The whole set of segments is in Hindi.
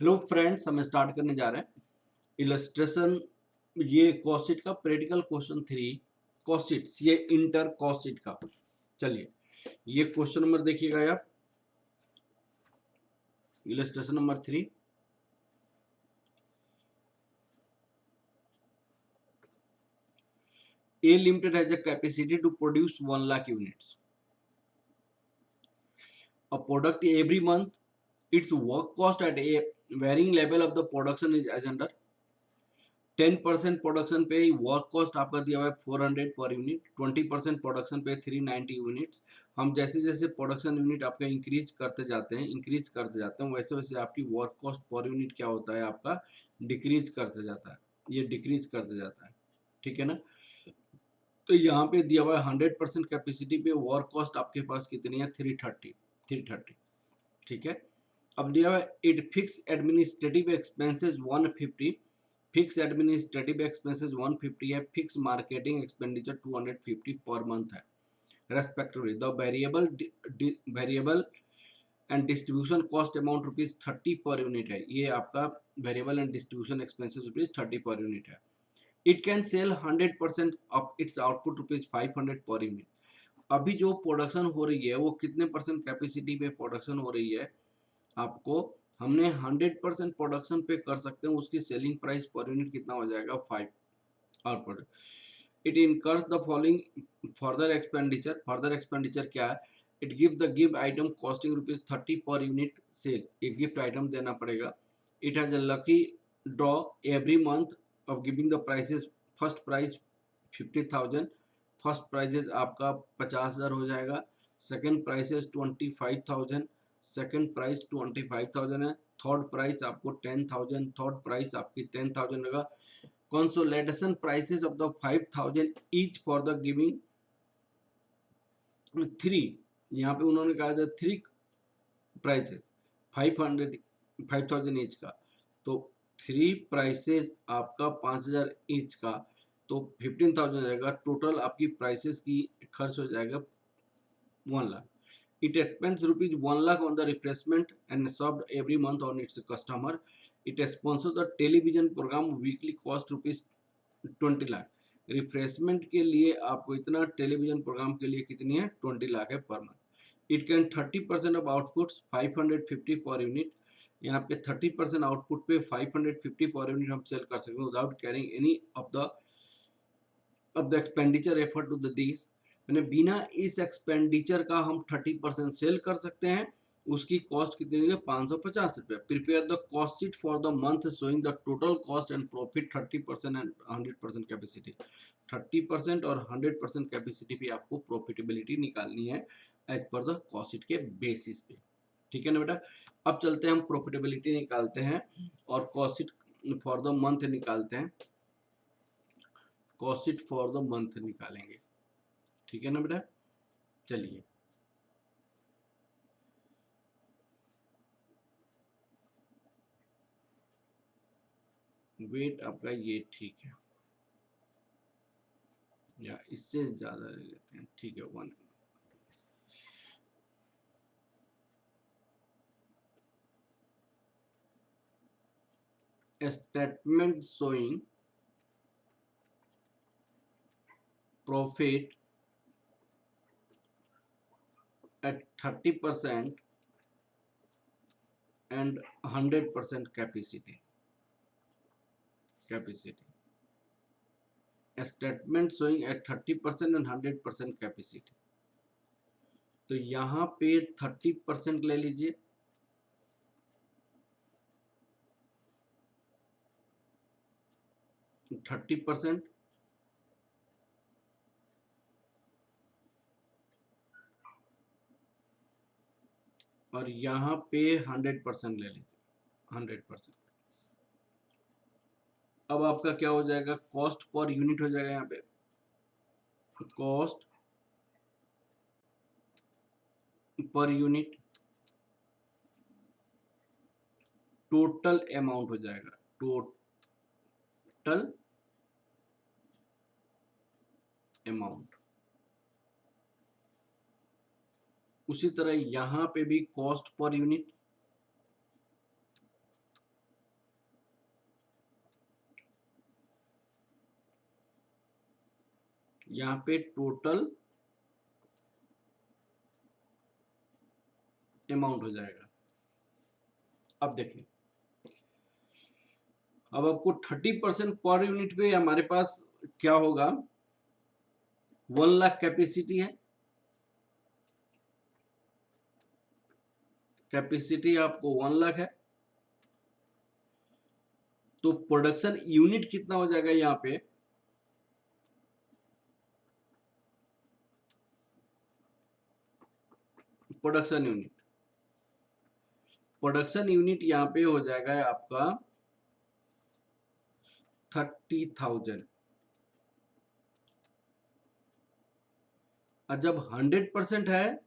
हेलो फ्रेंड्स, हम स्टार्ट करने जा रहे हैं इलस्ट्रेशन। ये कॉस्ट का प्रैक्टिकल क्वेश्चन 3 कॉस्ट, ये इंटर कॉस्ट का। चलिए, ये क्वेश्चन नंबर देखिएगा आप, illustration number 3। A Limited has a capacity to produce 1 lakh units. A product every month, its work cost at a varying level of the production is as under 10% production पे वर्क कॉस्ट आपका दिया हुआ है 400 पर यूनिट, 20% प्रोडक्शन पे 390 यूनिट्स। हम जैसे जैसे प्रोडक्शन यूनिट आपका इंक्रीज करते जाते हैं वैसे वैसे आपकी वर्क कॉस्ट पर यूनिट क्या होता है आपका डिक्रीज करते जाता है, ये डिक्रीज करते जाता है। ठीक है ना। तो यहाँ पे दिया हुआ है 100% कैपेसिटी पे वर्क कॉस्ट आपके पास कितनी है 330। ठीक है। अब दिया हुआ है it fix administrative expenses 150, fix administrative expenses 150 है, fix marketing expenditure 250 per month है respectively. The variable and distribution cost amount ₹30 per unit है, ये आपका variable and distribution expenses ₹30 per unit है। It can sell 100% of its output ₹500 per unit. अभी जो प्रोडक्शन हो रही है वो कितने परसेंट कैपेसिटी पे प्रोडक्शन हो रही है, आपको हमने 100% प्रोडक्शन पे कर सकते हैं, उसकी सेलिंग प्राइस पर यूनिट कितना हो जाएगा 5 और it incurs the following further expenditure क्या है। It give item costing ₹30 per unit sale, एक गिफ्ट आइटम देना पड़ेगा। It has a lucky draw every month of giving the prizes. First prize 50,000, first prizes आपका 50,000 हो जाएगा। सेकंड प्राइसेस 25,000, सेकंड प्राइस 25,000 है। थर्ड प्राइस आपको 10,000, थर्ड प्राइस आपकी 10,000 होगा। Consolidation prices of the 5,000 each for the giving 3, यहाँ पे उन्होंने कहा था 3 प्राइसेस 5,000 ईच का, तो 3 प्राइसेस आपका 5,000 ईच का, तो 15,000 हो जाएगा। टोटल आपकी प्राइसेस की खर्च हो जाएगा 1 lakh. It spends ₹1 lakh on the refreshment and served every month on its customer. It sponsors the television program weekly cost ₹20 lakh. Refreshment के लिए आपको इतना, टेलीविजन प्रोग्राम के लिए कितनी है 20 लाख है per month. It can 30% of outputs 550 per unit, यहाँ पे 30% आउटपुट पे 550 पर यूनिट हम सेल कर सकते हैं without carrying any of the expenditure effort to the this. मैंने बिना इस एक्सपेंडिचर का हम 30% सेल कर सकते हैं। उसकी कॉस्ट कितनी है 550 रुपये। Prepare the cost sheet for the month showing the total cost and profit 30% and 100% capacity. 30% और 100% कैपेसिटी पे आपको प्रॉफिटेबिलिटी निकालनी है as per the cost sheet के बेसिस पे। ठीक है ना बेटा। अब चलते हैं हम प्रॉफिटेबिलिटी निकालते हैं और cost sheet for the month निकालते हैं, cost sheet for the month निकालेंगे। ठीक है ना बेटा। चलिए, वेट आपका ये ठीक है, या इससे ज्यादा ले लेते हैं। ठीक है 1। Statement showing profit at 30% and 100% capacity. Statement showing at 30% and 100% capacity. तो यहाँ पे 30% ले लीजिए, 30%, और यहाँ पे 100% ले लीजिए, 100%। अब आपका क्या हो जाएगा, कॉस्ट पर यूनिट हो जाएगा। यहाँ पे cost per unit total amount हो जाएगा, टोटल अमाउंट। उसी तरह यहाँ पे भी कॉस्ट पर यूनिट यहाँ पे टोटल अमाउंट हो जाएगा। अब देखिए, अब आपको 30% पर यूनिट पे हमारे पास क्या होगा, 1 लाख कैपेसिटी है, कैपेसिटी आपको 1 लाख है, तो प्रोडक्शन यूनिट कितना हो जाएगा यहाँ पे, प्रोडक्शन यूनिट, प्रोडक्शन यूनिट यहाँ पे हो जाएगा आपका 30,000। और जब 100% है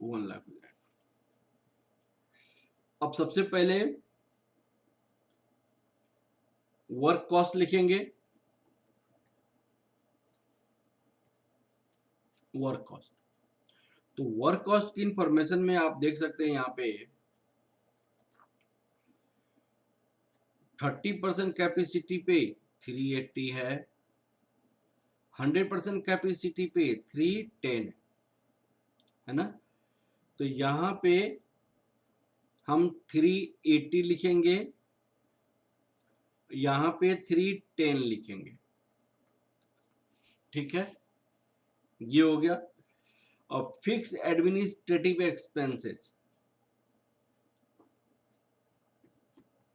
1 लाख हो जाएगा। अब सबसे पहले वर्क कॉस्ट लिखेंगे, वर्क कॉस्ट, तो वर्क कॉस्ट की इंफॉर्मेशन में आप देख सकते हैं यहाँ पे 30% कैपेसिटी पे 380 है, 100% कैपेसिटी पे 310 है ना, तो यहाँ पे हम 380 लिखेंगे, यहाँ पे 310 लिखेंगे, ठीक है, ये हो गया। और fix administrative expenses,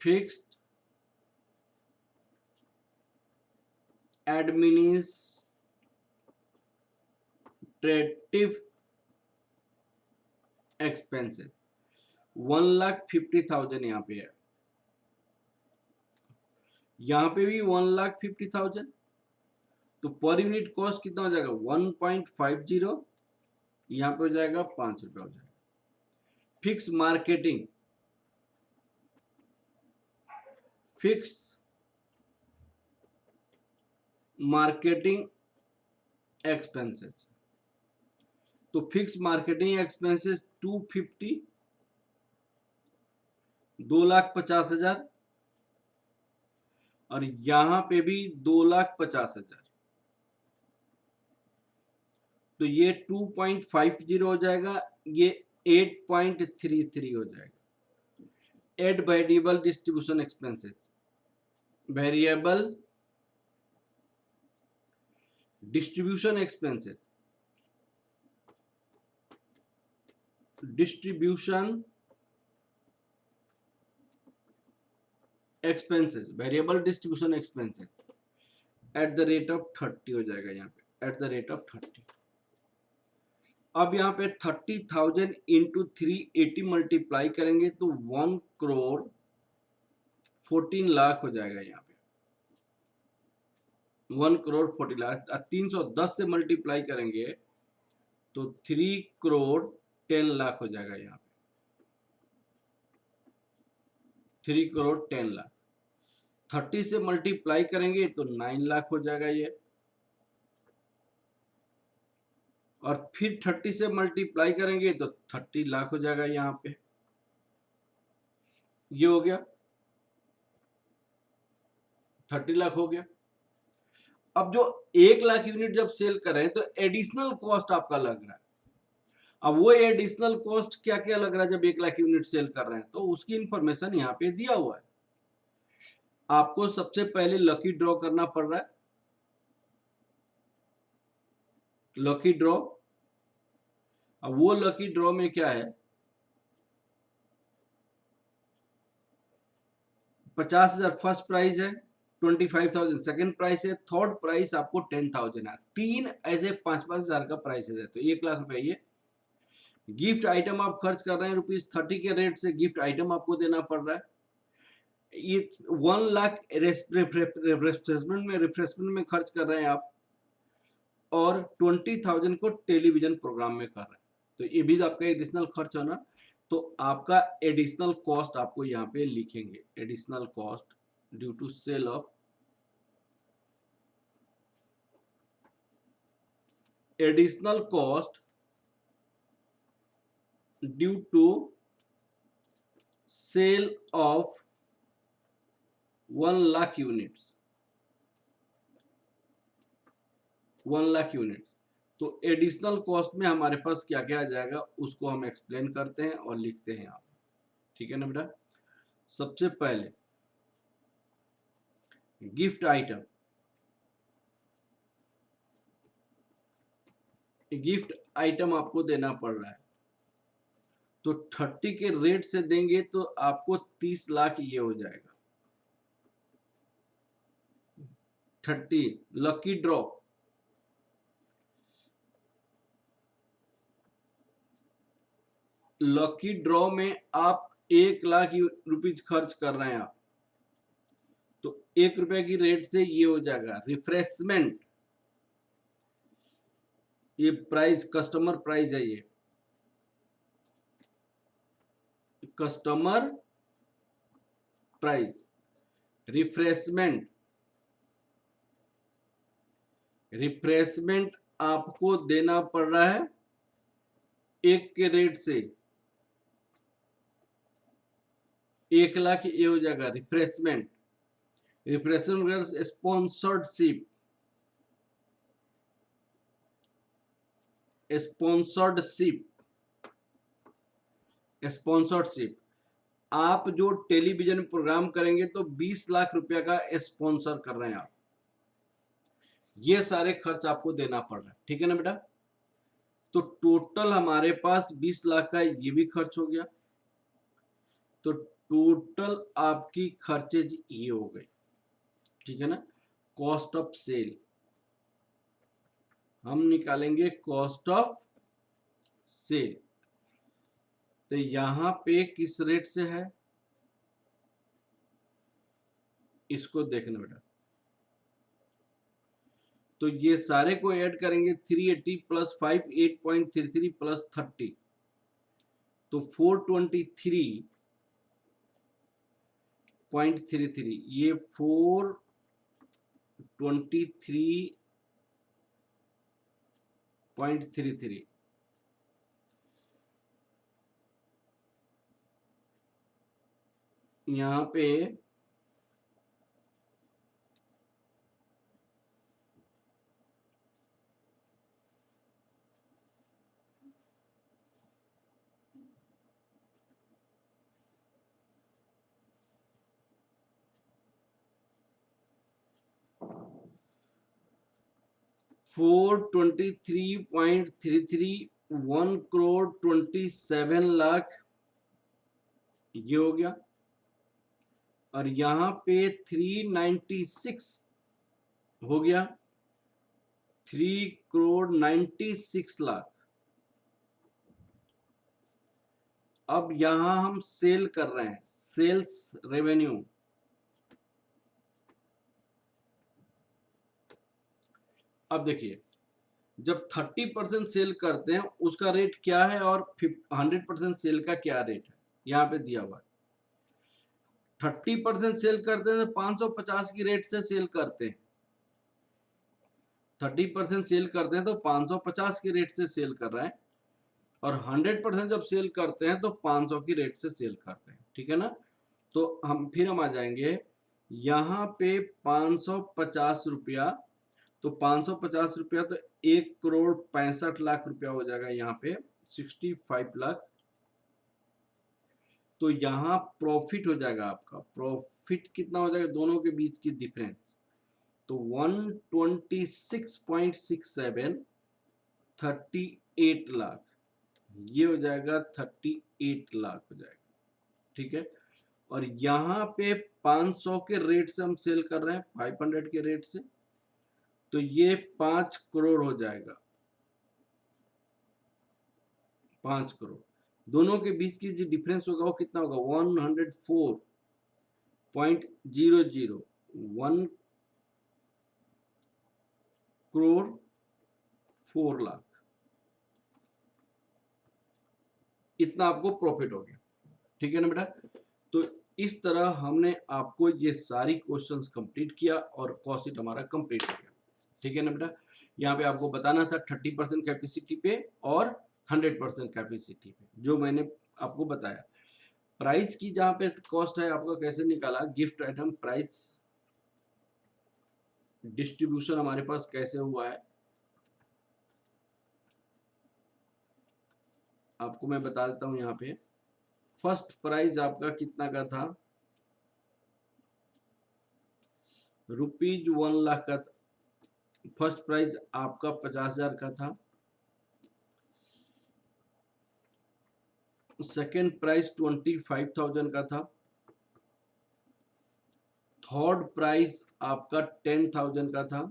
fixed administrative expenses 1,50,000 यहाँ पे है, यहाँ पे भी 1,50,000, तो पर यूनिट कॉस्ट कितना हो जाएगा 1.50, यहाँ पे हो जाएगा 5 रुपया हो जाएगा। Fix marketing, fix marketing expenses, तो फिक्स मार्केटिंग एक्सपेंसेस 250, 2,50,000, और यहां पे भी 2,50,000, तो ये 2.50 हो जाएगा, ये 8.33 हो जाएगा। Add variable distribution expenses, variable distribution expenses, distribution expenses, variable distribution expenses at the rate of 30 हो जाएगा, यहाँ पे एट द रेट ऑफ 30। अब यहाँ पे 30,000 इंटू 380 मल्टीप्लाई करेंगे तो 1,14 लाख हो जाएगा, यहाँ पे 1,14 लाख। 310 से मल्टीप्लाई करेंगे तो 3,10 लाख हो जाएगा, यहाँ पे 3,10 लाख। 30 से मल्टीप्लाई करेंगे तो 9 लाख हो जाएगा ये, और फिर 30 से मल्टीप्लाई करेंगे तो 30 लाख हो जाएगा, यहाँ पे ये हो गया 30 लाख हो गया। अब जो 1 लाख यूनिट जब सेल कर रहे हैं तो एडिशनल कॉस्ट आपका लग रहा है। अब वो एडिशनल कॉस्ट क्या क्या लग रहा है जब 1 लाख यूनिट सेल कर रहे हैं, तो उसकी इंफॉर्मेशन यहाँ पे दिया हुआ है। आपको सबसे पहले लकी ड्रॉ करना पड़ रहा है, लकी ड्रॉ। अब वो लकी ड्रॉ में क्या है, 50,000 फर्स्ट प्राइस है, 25,000 सेकेंड प्राइस है, थर्ड प्राइस आपको 10,000 है। 3 ऐसे 5,500 का प्राइसेस है, तो 1 लाख रुपए ये गिफ्ट आइटम आप खर्च कर रहे हैं। ₹30 के रेट से गिफ्ट आइटम आपको देना पड़ रहा है। ये 1 लाख रिफ्रेशमेंट में खर्च कर रहे हैं आप, और 20,000 को टेलीविजन प्रोग्राम में कर रहे हैं, तो ये भी आपका एडिशनल खर्च होना। तो आपका एडिशनल कॉस्ट आपको यहाँ पे लिखेंगे, additional cost due to sale of, additional cost due to sale of 1 lakh units, 1 lakh units. तो एडिशनल कॉस्ट में हमारे पास क्या क्या आ जाएगा उसको हम एक्सप्लेन करते हैं और लिखते हैं यहाँ। ठीक है ना बेटा। सबसे पहले गिफ्ट आइटम, गिफ्ट आइटम आपको देना पड़ रहा है, तो 30 के रेट से देंगे तो आपको 30 लाख ये हो जाएगा। 30 लकी ड्रॉ, लकी ड्रॉ में आप 1 लाख रुपीज खर्च कर रहे हैं आप, तो 1 रुपए की रेट से ये हो जाएगा। रिफ्रेशमेंट, ये प्राइस कस्टमर प्राइस है, ये कस्टमर प्राइस। रिफ्रेशमेंट, रिफ्रेशमेंट आपको देना पड़ रहा है 1 के रेट से, 1 लाख ये हो जाएगा रिफ्रेशमेंट। रिफ्रेशमेंट स्पॉन्सर्डशिप, स्पॉन्सर्डशिप, स्पॉन्सरशिप, आप जो टेलीविजन प्रोग्राम करेंगे तो 20 लाख रुपया का स्पॉन्सर कर रहे हैं आप, ये सारे खर्च आपको देना पड़ रहा है। ठीक है ना बेटा। तो टोटल हमारे पास 20 लाख का ये भी खर्च हो गया, तो टोटल आपकी खर्चेज ये हो गई। ठीक है ना। कॉस्ट ऑफ सेल हम निकालेंगे, कॉस्ट ऑफ सेल, तो यहां पे किस रेट से है इसको देखना बेटा। तो ये सारे को ऐड करेंगे, 380 प्लस 5 8.33 प्लस 30, तो 423.33, ये 423.33। यहाँ पे 423.33 1,27 लाख ये हो गया, और यहाँ पे 396 हो गया, 3,96 लाख। अब यहां हम सेल कर रहे हैं, सेल्स रेवेन्यू, अब देखिए जब 30% सेल करते हैं उसका रेट क्या है और 100% सेल का क्या रेट है यहाँ पे दिया हुआ है। 30% सेल करते हैं तो 550 की रेट से सेल करते हैं, 30% सेल करते हैं तो 550 की रेट से सेल कर रहे हैं, और 100% जब सेल करते हैं तो 500 की रेट से सेल करते हैं। ठीक है ना। तो हम आ जाएंगे यहाँ पे 550 रुपया, तो 550 रुपया तो 1,65,00,000 रुपया हो जाएगा यहाँ पे, 65 लाख। तो यहाँ प्रॉफिट हो जाएगा आपका, प्रॉफिट कितना हो जाएगा दोनों के बीच की डिफरेंस, तो 126.67 38 लाख, ये हो जाएगा 38 लाख हो जाएगा। ठीक है। और यहाँ पे 500 के रेट से हम सेल कर रहे हैं, 500 के रेट से, तो ये 5 करोड़ हो जाएगा, 5 करोड़। दोनों के बीच की जो डिफरेंस होगा वो कितना होगा, 104.00, 1,04,00,000, इतना आपको प्रॉफिट हो गया। ठीक है ना बेटा। तो इस तरह हमने आपको ये सारी क्वेश्चंस कंप्लीट किया और कॉस्ट शीट हमारा कंप्लीट हो गया। ठीक है ना बेटा। यहाँ पे आपको बताना था 30% कैपेसिटी पे और 100% कैपेसिटी पे, जो मैंने आपको बताया। प्राइस की जहाँ पे कॉस्ट है आपका कैसे निकाला, गिफ्ट आइटम प्राइस डिस्ट्रीब्यूशन हमारे पास कैसे हुआ है, आपको मैं बता देता हूँ यहाँ पे। फर्स्ट प्राइज आपका कितना का था, ₹1,00,000 का। फर्स्ट प्राइज आपका 50,000 का था। सेकेंड प्राइज 25,000 का था। थर्ड प्राइज आपका 10,000 का था।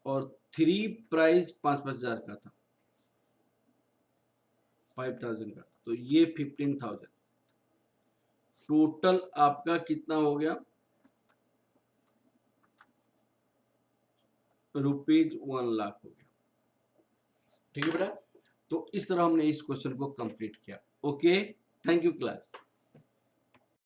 और थ्री प्राइज 5,000 का था, 5,000 का। तो ये 15,000। टोटल आपका कितना हो गया, ₹1,00,000 हो गया। ठीक है बेटा, तो इस तरह हमने इस क्वेश्चन को कंप्लीट किया। Okay, thank you class.